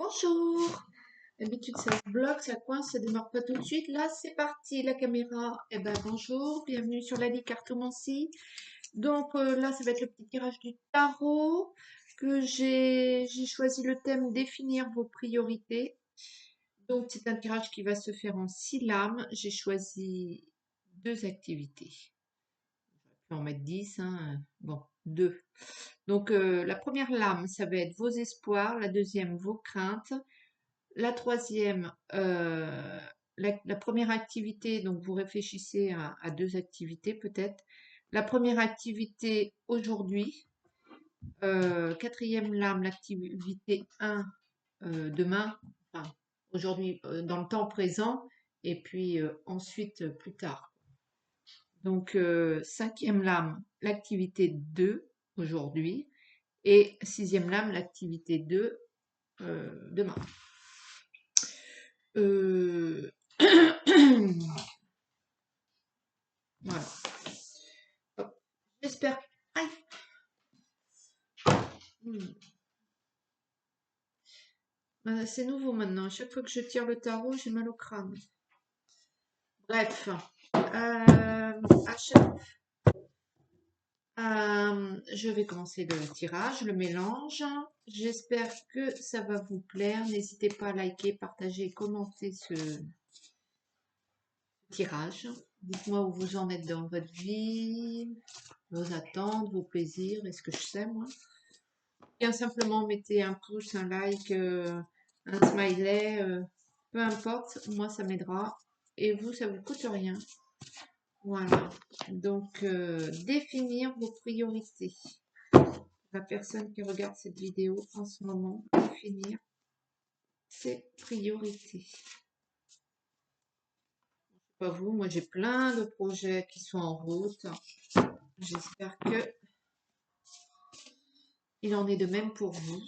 Bonjour. D'habitude, ça se bloque, ça coince, ça démarre pas tout de suite. Là, c'est parti, la caméra. Eh ben, bonjour, bienvenue sur la cartomancie. Donc là, ça va être le petit tirage du tarot que j'ai choisi le thème définir vos priorités. Donc, c'est un tirage qui va se faire en 6 lames. J'ai choisi 2 activités. Je peux en mettre 10, hein. Bon, 2. Donc, la première lame, ça va être vos espoirs. La deuxième, vos craintes. La troisième, la première activité, donc vous réfléchissez à 2 activités peut-être. La première activité aujourd'hui, quatrième lame, l'activité 1 demain, enfin aujourd'hui dans le temps présent, et puis ensuite plus tard. Donc cinquième lame, l'activité 2 aujourd'hui, et sixième lame, l'activité 2 demain. Euh, Voilà. Hop. J'espère. Aïe. C'est nouveau maintenant. À chaque fois que je tire le tarot, j'ai mal au crâne. Bref. Je vais commencer le tirage, le mélange. J'espère que ça va vous plaire. N'hésitez pas à liker, partager, commenter ce tirage. Dites-moi où vous en êtes dans votre vie, vos attentes, vos plaisirs, et ce que je sais, moi. Bien simplement, mettez un pouce, un like, un smiley, peu importe, moi ça m'aidera. Et vous, ça vous coûte rien. Voilà. Donc, définir vos priorités. La personne qui regarde cette vidéo en ce moment, définir ses priorités. Pas vous, moi j'ai plein de projets qui sont en route. J'espère que il en est de même pour vous.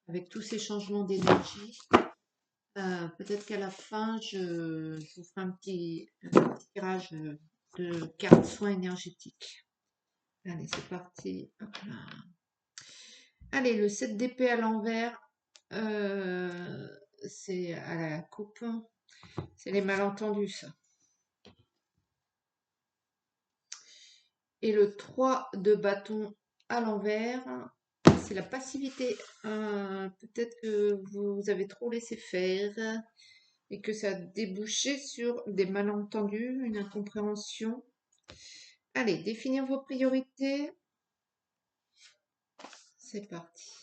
Avec tous ces changements d'énergie, peut-être qu'à la fin, je vous ferai un petit tirage de cartes soins énergétiques. Allez, c'est parti. Hop là. Allez, le 7 d'épée à l'envers, c'est à la coupe. C'est les malentendus, ça. Et le 3 de bâton à l'envers, c'est la passivité. Peut-être que vous avez trop laissé faire et que ça a débouché sur des malentendus, une incompréhension. Allez, définir vos priorités. C'est parti.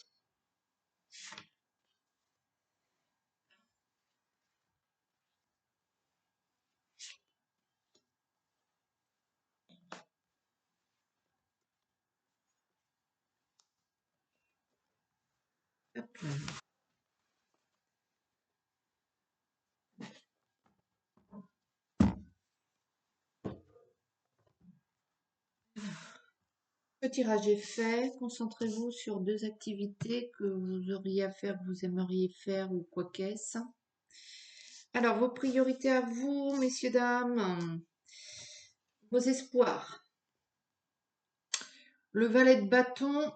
Hop là. Le tirage est fait. Concentrez-vous sur 2 activités que vous auriez à faire, que vous aimeriez faire ou quoi qu'est-ce. Alors, vos priorités à vous, messieurs, dames. Vos espoirs. Le valet de bâton.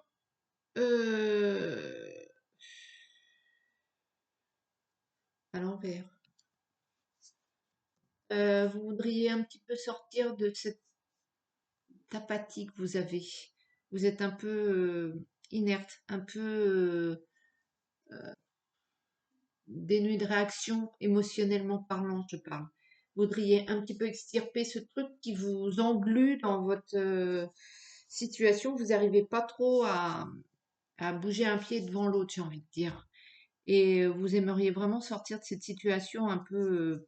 À l'envers. Vous voudriez un petit peu sortir de cette apathie que vous avez. Vous êtes un peu inerte, un peu dénué de réaction émotionnellement parlant, je parle. Vous voudriez un petit peu extirper ce truc qui vous englue dans votre situation. Vous n'arrivez pas trop à bouger un pied devant l'autre, j'ai envie de dire. Et vous aimeriez vraiment sortir de cette situation un peu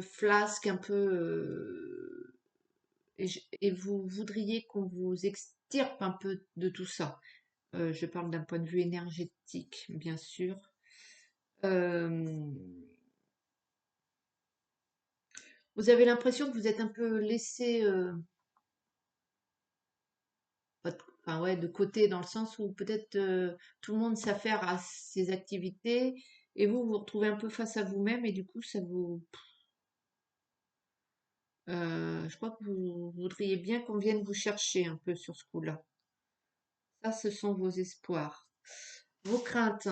flasque, un peu et vous voudriez qu'on vous extirpe un peu de tout ça. Je parle d'un point de vue énergétique, bien sûr. Vous avez l'impression que vous êtes un peu laissé enfin, ouais, de côté, dans le sens où peut-être tout le monde s'affaire à ses activités et vous vous retrouvez un peu face à vous-même et du coup ça vous... je crois que vous voudriez bien qu'on vienne vous chercher un peu sur ce coup-là. Ça, ce sont vos espoirs. Vos craintes,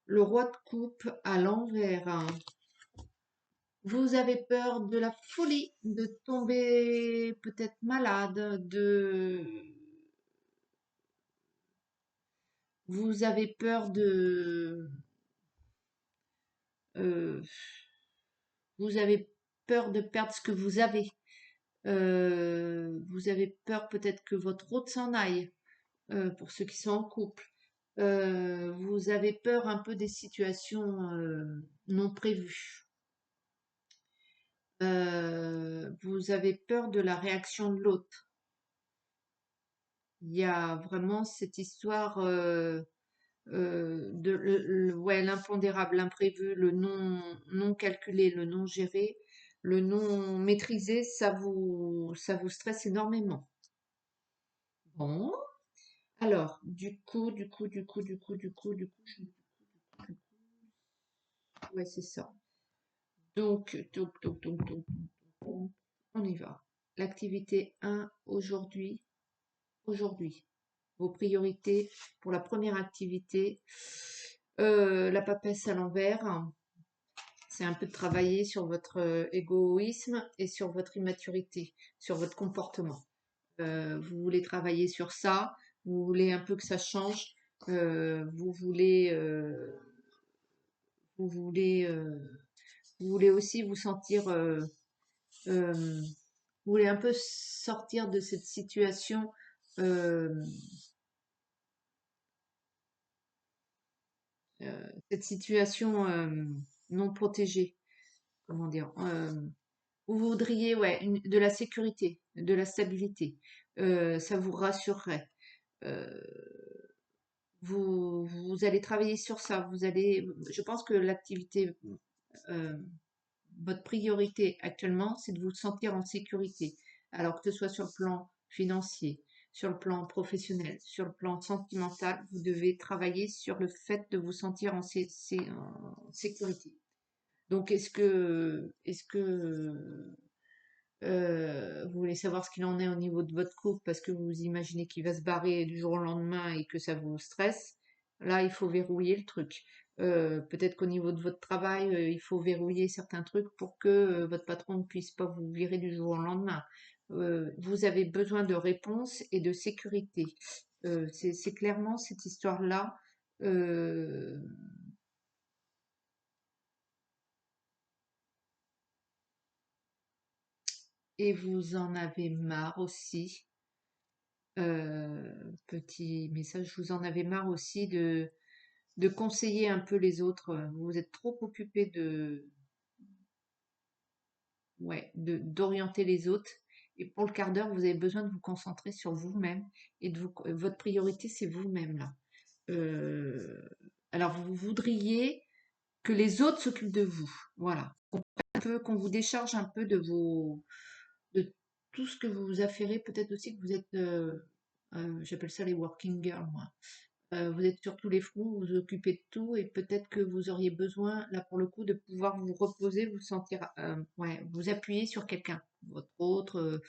le roi de coupe à l'envers. Vous avez peur de la folie, de tomber peut-être malade, vous avez peur euh, vous avez peur de perdre ce que vous avez. Vous avez peur peut-être que votre autre s'en aille, pour ceux qui sont en couple. Vous avez peur un peu des situations non prévues. Vous avez peur de la réaction de l'autre. Il y a vraiment cette histoire de ouais, l'impondérable, l'imprévu, le non calculé, le non géré, le non maîtrisé, ça vous stresse énormément. Bon, alors, ouais, c'est ça. Donc, on y va. L'activité 1 aujourd'hui. Vos priorités pour la première activité, la papesse à l'envers, c'est un peu de travailler sur votre égoïsme et sur votre immaturité, sur votre comportement. Vous voulez travailler sur ça, vous voulez un peu que ça change, vous voulez, vous voulez, vous voulez aussi vous sentir, euh, vous voulez un peu sortir de euh, cette situation non protégée, comment dire, vous voudriez ouais, de la sécurité, de la stabilité. Ça vous rassurerait. Euh, vous allez travailler sur ça. Je pense que euh, votre priorité actuellement, c'est de vous sentir en sécurité. Alors que ce soit sur le plan financier, sur le plan professionnel, sur le plan sentimental, vous devez travailler sur le fait de vous sentir en sécurité. Donc, vous voulez savoir ce qu'il en est au niveau de votre couple parce que vous imaginez qu'il va se barrer du jour au lendemain et que ça vous stresse? Là, il faut verrouiller le truc. Peut-être qu'au niveau de votre travail, il faut verrouiller certains trucs pour que votre patron ne puisse pas vous virer du jour au lendemain. Vous avez besoin de réponses et de sécurité. C'est clairement cette histoire-là. euh, et vous en avez marre aussi. Petit message, vous en avez marre aussi de conseiller un peu les autres. Vous êtes trop occupé ouais, d'orienter les autres. Et pour le quart d'heure, vous avez besoin de vous concentrer sur vous-même et votre priorité, c'est vous-même là. Euh, alors, vous voudriez que les autres s'occupent de vous. Voilà. Un peu, qu'on vous décharge un peu de tout ce que vous vous affairez. Peut-être aussi que vous êtes, j'appelle ça les working girls, moi. Vous êtes sur tous les fronts, vous vous occupez de tout et peut-être que vous auriez besoin, là pour le coup, de pouvoir vous reposer, vous sentir, ouais, vous appuyer sur quelqu'un, votre autre,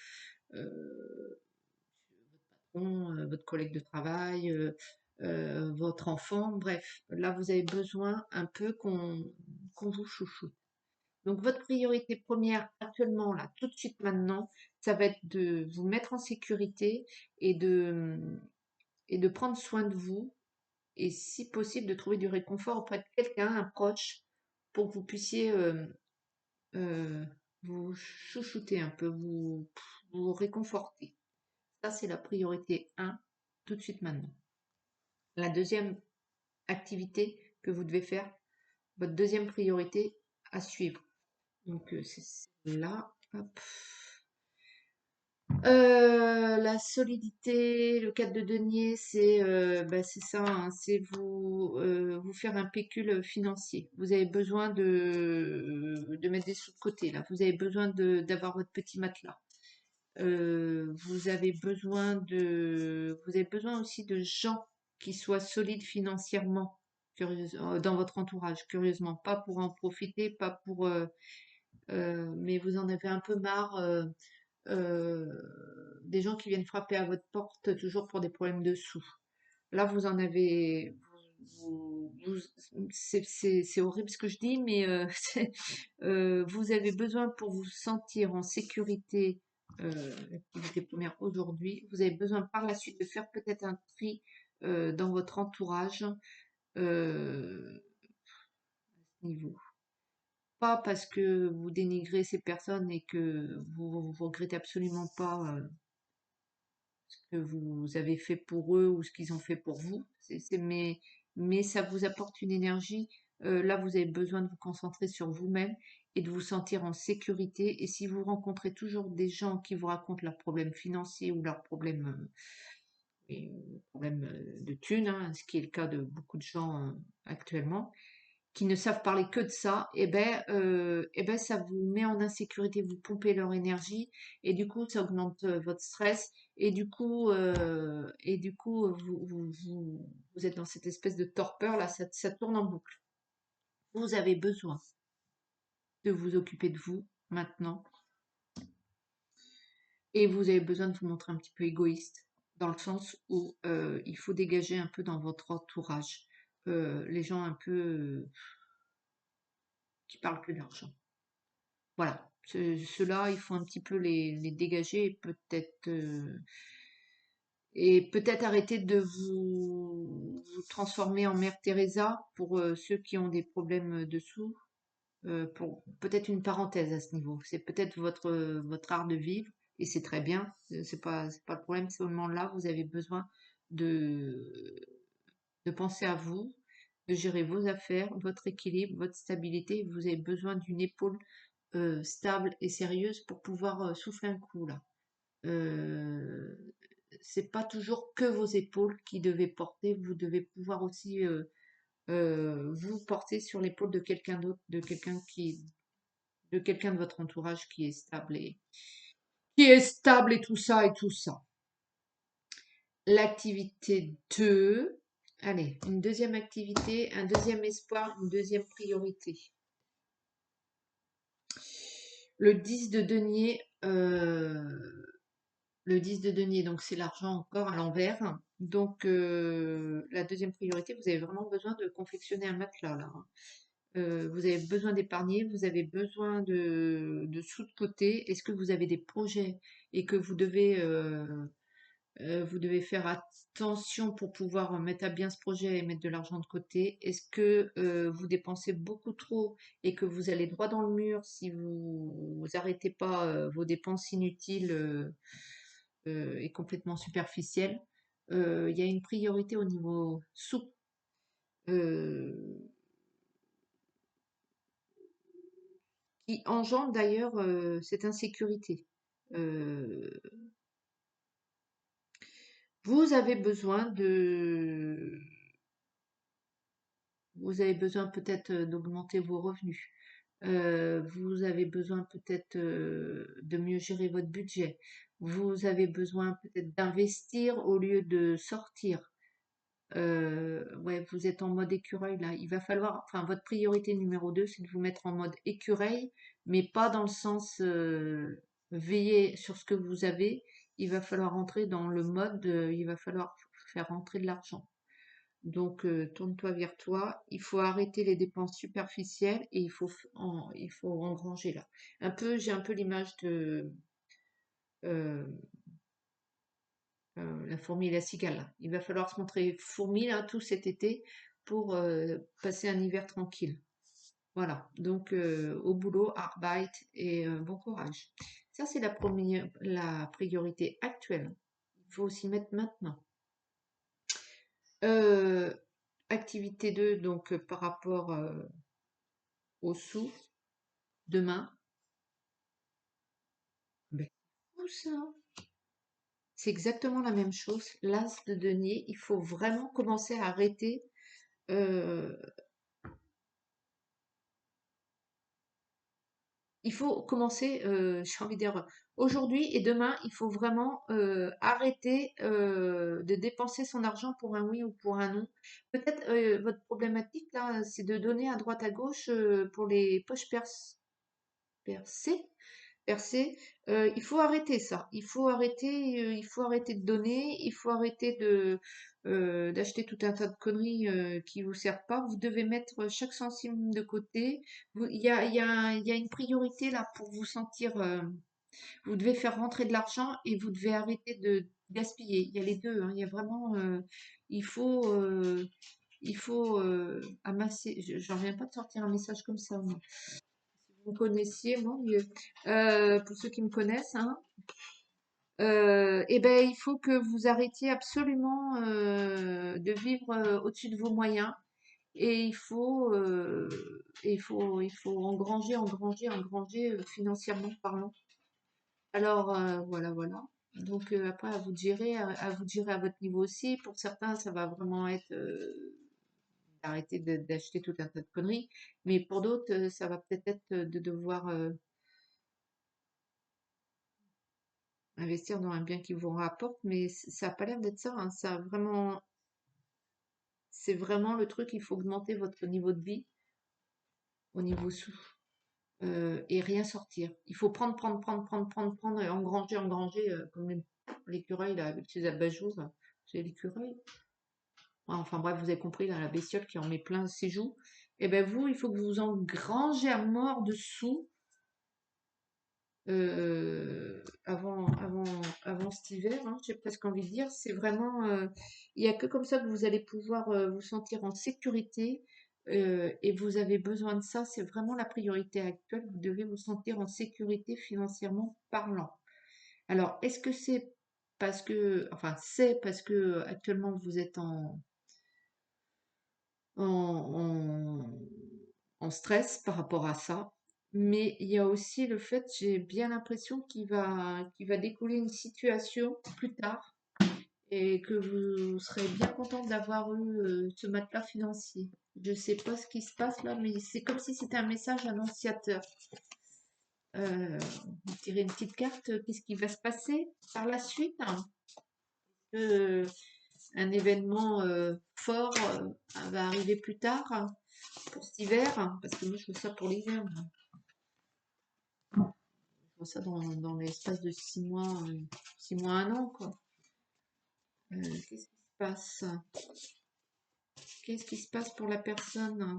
votre collègue de travail, votre enfant, bref. Là, vous avez besoin un peu qu'on vous chouchoute. Donc, votre priorité première actuellement, là, tout de suite maintenant, ça va être de vous mettre en sécurité et de prendre soin de vous et si possible de trouver du réconfort auprès de quelqu'un, un proche, pour que vous puissiez euh, vous chouchouter un peu, vous réconforter. Ça, c'est la priorité 1, tout de suite maintenant. La deuxième activité que vous devez faire, votre deuxième priorité à suivre. Donc, c'est là. Hop. La solidité, le cadre de denier, c'est ça, hein, c'est vous faire un pécule financier. Vous avez besoin de mettre des sous de côté, là. Vous avez besoin d'avoir votre petit matelas. Vous avez besoin aussi de gens qui soient solides financièrement, dans votre entourage, curieusement. Pas pour en profiter, pas pour, mais vous en avez un peu marre. Des gens qui viennent frapper à votre porte toujours pour des problèmes de sous. Là, vous en avez. c'est horrible ce que je dis, mais vous avez besoin pour vous sentir en sécurité, l'activité première aujourd'hui, vous avez besoin par la suite de faire peut-être un tri dans votre entourage à ce niveau. Pas parce que vous dénigrez ces personnes et que vous regrettez absolument pas ce que vous avez fait pour eux ou ce qu'ils ont fait pour vous. Mais ça vous apporte une énergie. Là, vous avez besoin de vous concentrer sur vous-même et de vous sentir en sécurité. Et si vous rencontrez toujours des gens qui vous racontent leurs problèmes financiers ou leurs problèmes de thunes, hein, ce qui est le cas de beaucoup de gens actuellement, qui ne savent parler que de ça, et ben ça vous met en insécurité, vous pompez leur énergie, et du coup ça augmente votre stress, et du coup vous êtes dans cette espèce de torpeur là, ça tourne en boucle. Vous avez besoin de vous occuper de vous maintenant, et vous avez besoin de vous montrer un petit peu égoïste, dans le sens où il faut dégager un peu dans votre entourage les gens un peu qui parlent que d'argent. Voilà, ceux-là, il faut un petit peu les dégager et peut-être arrêter de vous transformer en Mère Teresa pour ceux qui ont des problèmes dessous. Pour peut-être une parenthèse à ce niveau. C'est peut-être votre art de vivre et c'est très bien. C'est pas le problème. Seulement là, vous avez besoin de de penser à vous, de gérer vos affaires, votre équilibre, votre stabilité. Vous avez besoin d'une épaule stable et sérieuse pour pouvoir souffler un coup là. Euh, c'est pas toujours que vos épaules qui devez porter, vous devez pouvoir aussi vous porter sur l'épaule de quelqu'un d'autre, de quelqu'un de votre entourage qui est stable et tout ça et tout ça. L'activité 2, allez, une deuxième activité, un deuxième espoir, une deuxième priorité. Le 10 de denier, donc c'est l'argent encore à l'envers. Donc la deuxième priorité, vous avez vraiment besoin de confectionner un matelas là, hein. Vous avez besoin d'épargner, vous avez besoin de sous de côté. Est-ce que vous avez des projets et que vous devez faire attention pour pouvoir mettre à bien ce projet et mettre de l'argent de côté? Est-ce que vous dépensez beaucoup trop et que vous allez droit dans le mur si vous n'arrêtez pas vos dépenses inutiles et complètement superficielles? Il y a une priorité au niveau sous euh, qui engendre d'ailleurs cette insécurité. Euh, vous avez besoin de Vous avez besoin peut-être d'augmenter vos revenus. Vous avez besoin peut-être de mieux gérer votre budget. Vous avez besoin peut-être d'investir au lieu de sortir. Ouais, vous êtes en mode écureuil là. Il va falloir, enfin, votre priorité numéro 2, c'est de vous mettre en mode écureuil, mais pas dans le sens veiller sur ce que vous avez. Il va falloir entrer dans le mode, il va falloir faire rentrer de l'argent. Donc, tourne-toi vers toi. Il faut arrêter les dépenses superficielles et il faut engranger là. J'ai un peu l'image de euh, la fourmi et la cigale, là. Il va falloir se montrer fourmi là tout cet été pour passer un hiver tranquille. Voilà. Donc, au boulot, Arbeit et bon courage. Ça, c'est la priorité actuelle. Il faut s'y mettre maintenant. Euh, Activité 2, donc par rapport au sous, demain, ben, où ça? C'est exactement la même chose. L'as de denier, il faut vraiment commencer à arrêter. euh, il faut commencer, j'ai envie de dire, aujourd'hui et demain, il faut vraiment arrêter de dépenser son argent pour un oui ou pour un non. Peut-être votre problématique là, c'est de donner à droite à gauche pour les poches percées. percé. Il faut arrêter ça. Il faut arrêter de donner. Il faut arrêter d'acheter tout un tas de conneries qui vous servent pas. Vous devez mettre chaque centime de côté. Il y a une priorité là pour vous sentir. Vous devez faire rentrer de l'argent et vous devez arrêter de gaspiller. Il y a les deux, hein. Il y a vraiment. Il faut. Il faut amasser. J'en reviens pas de sortir un message comme ça, moi. Si vous me connaissiez, moi, mieux. Pour ceux qui me connaissent, hein, eh ben, il faut que vous arrêtiez absolument de vivre au-dessus de vos moyens. Et il faut engranger, engranger, engranger financièrement parlant. Alors, voilà, voilà. Donc, après, à vous de gérer, à vous de gérer à votre niveau aussi. Pour certains, ça va vraiment être d'arrêter d'acheter tout un tas de conneries. Mais pour d'autres, ça va peut-être être de devoir investir dans un bien qui vous rapporte. Mais ça n'a pas l'air d'être ça, hein. Ça a vraiment, c'est vraiment le truc, il faut augmenter votre niveau de vie au niveau sous. Et rien sortir. Il faut prendre, prendre, prendre, prendre, prendre, prendre et engranger, engranger, comme l'écureuil là, avec ses abat-jours. Là. C'est l'écureuil. Ouais, enfin bref, vous avez compris, là, la bestiole qui en met plein ses joues. Et ben vous, il faut que vous engrangez à mort dessous avant cet hiver, hein, j'ai presque envie de dire. C'est vraiment, il n'y a que comme ça que vous allez pouvoir vous sentir en sécurité. Et vous avez besoin de ça, c'est vraiment la priorité actuelle. Vous devez vous sentir en sécurité financièrement parlant. Alors, est-ce que c'est parce que actuellement vous êtes en, en stress par rapport à ça. Mais il y a aussi le fait, j'ai bien l'impression qu'il va découler une situation plus tard et que vous serez bien content d'avoir eu ce matelas financier. Je sais pas ce qui se passe là, mais c'est comme si c'était un message annonciateur. Vous tirez une petite carte, qu'est-ce qui va se passer par la suite, hein. Euh, un événement fort va arriver plus tard, hein, pour cet hiver, hein, parce que moi je veux ça pour l'hiver. Je vois ça dans l'espace de 6 mois, 6 mois, un an, quoi. Qu'est-ce qui se passe? Qu'est-ce qui se passe pour la personne?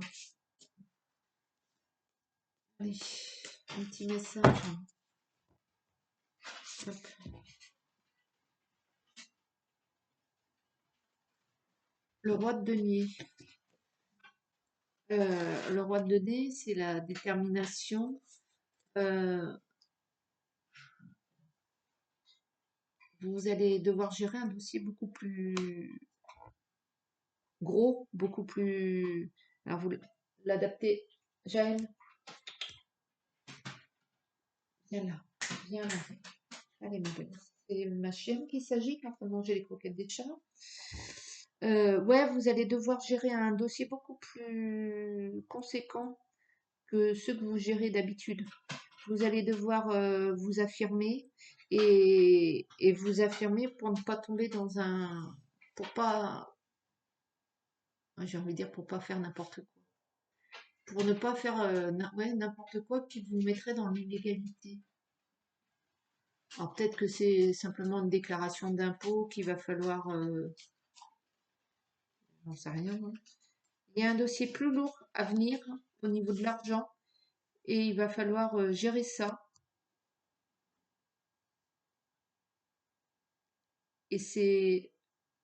Allez, un petit message. Hop. Le roi de denier. Le roi de denier, c'est la détermination. Euh, vous allez devoir gérer un dossier beaucoup plus gros, beaucoup plus. Alors, vous l'adaptez. Jaël, viens là. Viens là. Allez, ma belle. C'est ma chienne qui s'agite en train de manger les croquettes des chats. Ouais, vous allez devoir gérer un dossier beaucoup plus conséquent que ceux que vous gérez d'habitude. Vous allez devoir vous affirmer et vous affirmer pour ne pas tomber dans un... Pour pas... J'ai envie de dire pour pas faire n'importe quoi. Pour ne pas faire ouais, n'importe quoi qui vous mettrait dans l'illégalité. Alors peut-être que c'est simplement une déclaration d'impôt qu'il va falloir... j'en sais rien, moi. Il y a un dossier plus lourd à venir au niveau de l'argent et il va falloir gérer ça. Et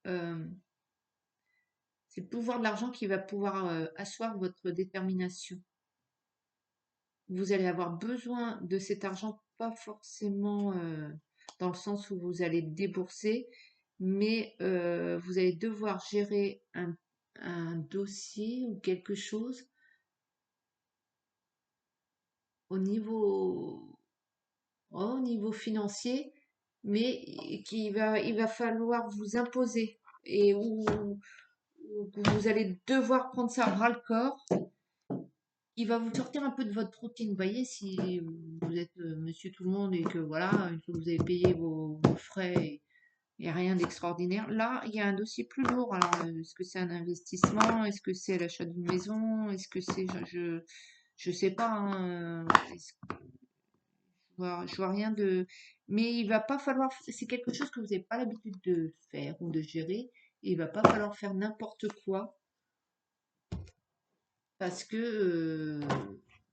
euh, c'est le pouvoir de l'argent qui va pouvoir asseoir votre détermination. Vous allez avoir besoin de cet argent, pas forcément dans le sens où vous allez débourser, mais vous allez devoir gérer un dossier ou quelque chose au au niveau financier, mais il va falloir vous imposer et où vous allez devoir prendre ça à bras le corps. Il va vous sortir un peu de votre routine. Vous voyez, si vous êtes monsieur tout le monde et que voilà, une fois que vous avez payé vos frais, il n'y a rien d'extraordinaire. Là, il y a un dossier plus lourd. Alors, est-ce que c'est un investissement? Est-ce que c'est l'achat d'une maison? Est-ce que c'est, je sais pas, hein, Je vois rien de... Mais il va pas falloir... C'est quelque chose que vous n'avez pas l'habitude de faire ou de gérer. Et il va pas falloir faire n'importe quoi parce que...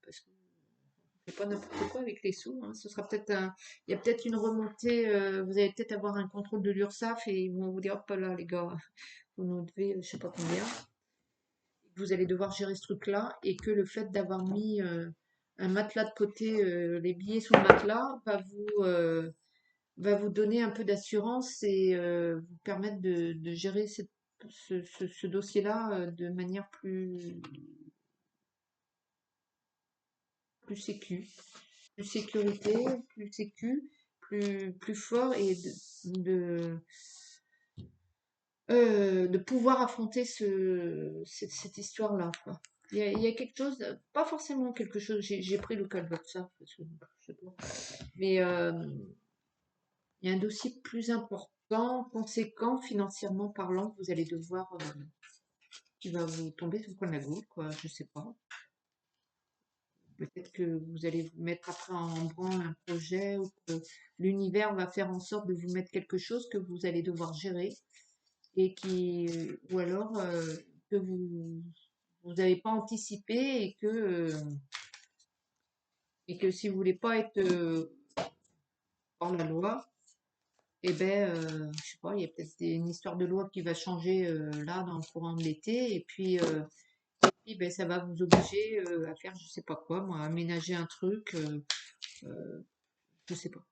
parce que on fait pas n'importe quoi avec les sous, hein. Ce sera peut-être un... Il y a peut-être une remontée... vous allez peut-être avoir un contrôle de l'URSSAF et ils vont vous dire, hop là les gars, vous nous devez je sais pas combien. Vous allez devoir gérer ce truc-là et que le fait d'avoir mis un matelas de côté, les billets sous le matelas, va vous donner un peu d'assurance et vous permettre de gérer ce dossier-là de manière plus sécu, plus sécurité, plus sécu, plus fort et de pouvoir affronter cette histoire-là, quoi. Il y a quelque chose, pas forcément quelque chose, j'ai pris le cas de ça, parce que, je sais pas, mais il y a un dossier plus important, conséquent, financièrement parlant, que vous allez devoir, qui va vous tomber sur le coin de la goutte, quoi, je sais pas. Peut-être que vous allez vous mettre après en branle un projet ou que l'univers va faire en sorte de vous mettre quelque chose que vous allez devoir gérer et ou alors que vous n'avez pas anticipé et que si vous voulez pas être hors la loi, eh ben, je sais pas, il y a peut-être une histoire de loi qui va changer là dans le courant de l'été et puis ben, ça va vous obliger à faire je sais pas quoi, moi, aménager un truc, je sais pas.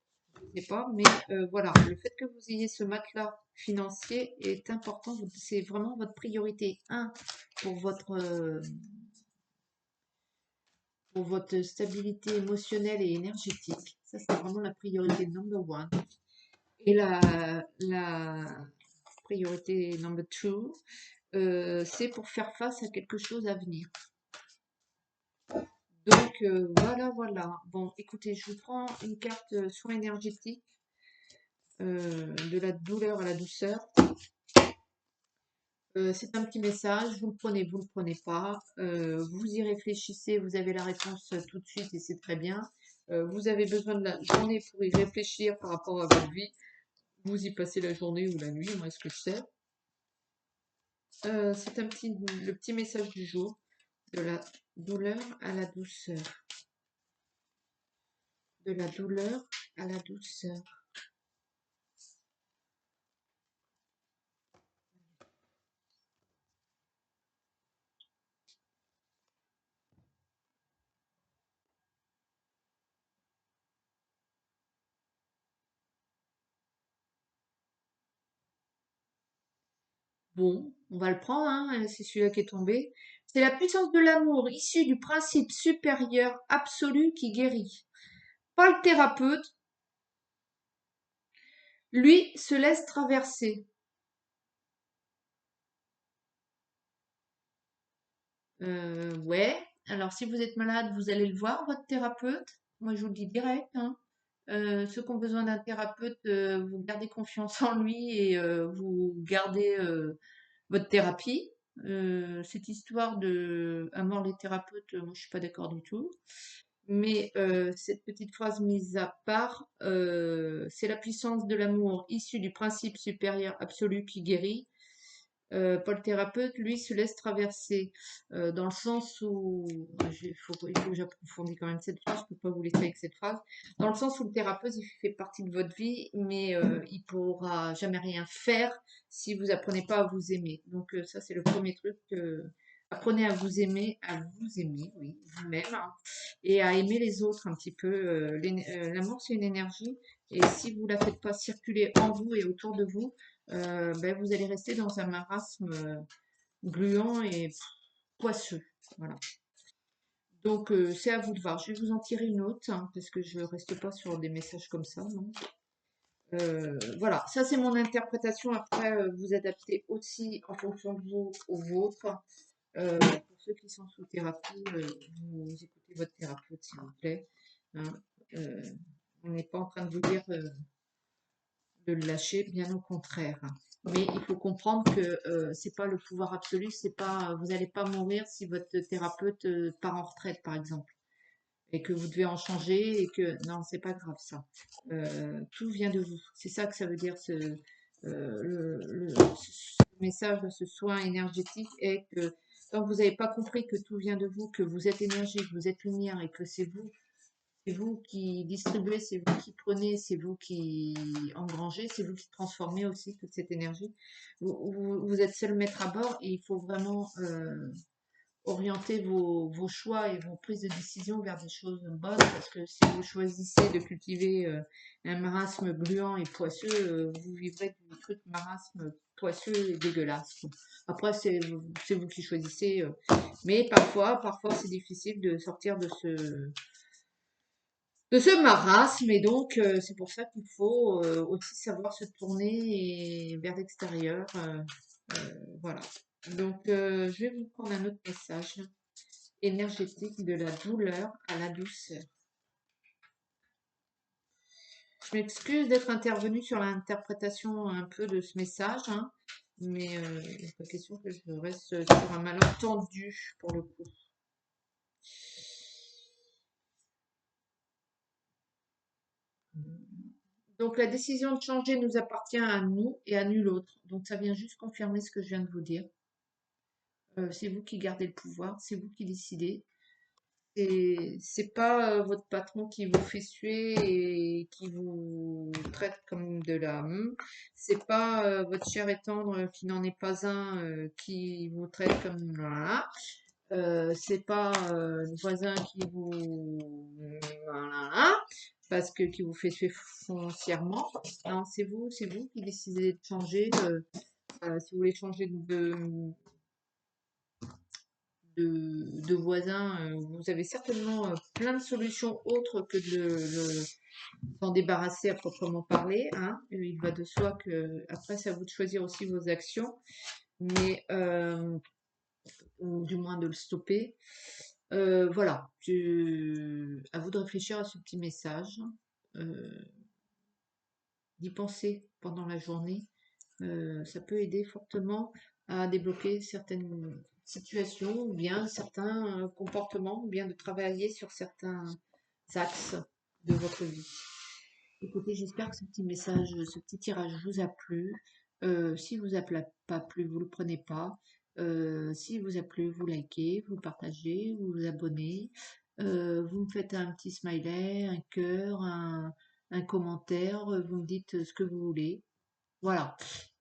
Je sais pas, mais voilà, le fait que vous ayez ce matelas financier est important, c'est vraiment votre priorité un pour votre stabilité émotionnelle et énergétique. Ça, c'est vraiment la priorité number one. Et la priorité number two, c'est pour faire face à quelque chose à venir. Donc, voilà, voilà. Bon, écoutez, je vous prends une carte soin énergétique de la douleur à la douceur. C'est un petit message, vous le prenez, vous le prenez pas. Vous y réfléchissez, vous avez la réponse tout de suite et c'est très bien. Vous avez besoin de la journée pour y réfléchir par rapport à votre vie. Vous y passez la journée ou la nuit, moi ce que je sais. C'est le petit message du jour, de la douleur à la douceur. De la douleur à la douceur. Bon, on va le prendre, hein, c'est celui-là qui est tombé. C'est la puissance de l'amour issue du principe supérieur absolu qui guérit. Pas le thérapeute, lui se laisse traverser. Ouais, alors si vous êtes malade, vous allez le voir, votre thérapeute. Moi, je vous le dis direct, hein. Ceux qui ont besoin d'un thérapeute, vous gardez confiance en lui et vous gardez votre thérapie. Cette histoire de à mort les thérapeutes, moi je suis pas d'accord du tout. Mais cette petite phrase mise à part, c'est la puissance de l'amour issue du principe supérieur absolu qui guérit. Paul thérapeute, lui, se laisse traverser dans le sens où, il faut que j'approfondisse quand même cette phrase, je ne peux pas vous laisser avec cette phrase, dans le sens où le thérapeute, il fait partie de votre vie, mais il pourra jamais rien faire si vous apprenez pas à vous aimer. Donc ça, c'est le premier truc. Apprenez à vous aimer, oui, vous-même, hein, et à aimer les autres un petit peu. L'amour, c'est une énergie, et si vous la faites pas circuler en vous et autour de vous, ben, vous allez rester dans un marasme gluant et poisseux. Voilà. Donc, c'est à vous de voir. Je vais vous en tirer une autre, hein, parce que je ne reste pas sur des messages comme ça. Non. Voilà, ça c'est mon interprétation. Après, vous adaptez aussi en fonction de vous au vôtre. Pour ceux qui sont sous thérapie, vous écoutez votre thérapeute, s'il vous plaît. Hein. Euh, on n'est pas en train de vous dire de le lâcher, bien au contraire. Mais il faut comprendre que c'est pas le pouvoir absolu, c'est pas, vous n'allez pas mourir si votre thérapeute part en retraite, par exemple. et que vous devez en changer et que non, c'est pas grave ça. Tout vient de vous. C'est ça que ça veut dire ce message de ce soin énergétique est que tant que vous n'avez pas compris que tout vient de vous, que vous êtes énergie, que vous êtes lumière et que c'est vous qui distribuez, c'est vous qui prenez, c'est vous qui engrangez, c'est vous qui transformez aussi toute cette énergie. Vous êtes seul maître à bord et il faut vraiment orienter vos choix et vos prises de décision vers des choses bonnes parce que si vous choisissez de cultiver un marasme gluant et poisseux, vous vivrez du truc marasme poisseux et dégueulasse, quoi. Après, c'est vous qui choisissez, mais parfois c'est difficile de sortir de ce marasme et donc c'est pour ça qu'il faut aussi savoir se tourner vers l'extérieur. Voilà. Donc je vais vous prendre un autre message énergétique de la douleur à la douceur. Je m'excuse d'être intervenue sur l'interprétation un peu de ce message, hein, mais il n'est pas question que je reste sur un malentendu pour le coup. Donc la décision de changer nous appartient à nous et à nul autre. Donc ça vient juste confirmer ce que je viens de vous dire. C'est vous qui gardez le pouvoir, c'est vous qui décidez. Et c'est pas votre patron qui vous fait suer et qui vous traite comme de la c'est pas votre cher et tendre qui n'en est pas un qui vous traite comme voilà. C'est pas le voisin qui vous voilà, parce que qui vous fait suer foncièrement. Non, c'est vous qui décidez de changer. Si vous voulez changer de voisins, vous avez certainement plein de solutions autres que de s'en débarrasser à proprement parler, hein. Il va de soi que après c'est à vous de choisir aussi vos actions, mais ou du moins de le stopper. Voilà, à vous de réfléchir à ce petit message, euh, d'y penser pendant la journée. Ça peut aider fortement à débloquer certaines situations ou bien certains comportements ou bien de travailler sur certains axes de votre vie. Écoutez, j'espère que ce petit message, ce petit tirage vous a plu. Si vous a pas plu, vous le prenez pas. Si vous a plu, vous likez, vous partagez, vous vous abonnez. Vous me faites un petit smiley, un cœur, un commentaire. Vous me dites ce que vous voulez. Voilà.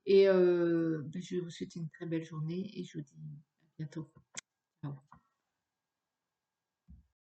Et je vais vous souhaiter une très belle journée et je vous dis à bientôt.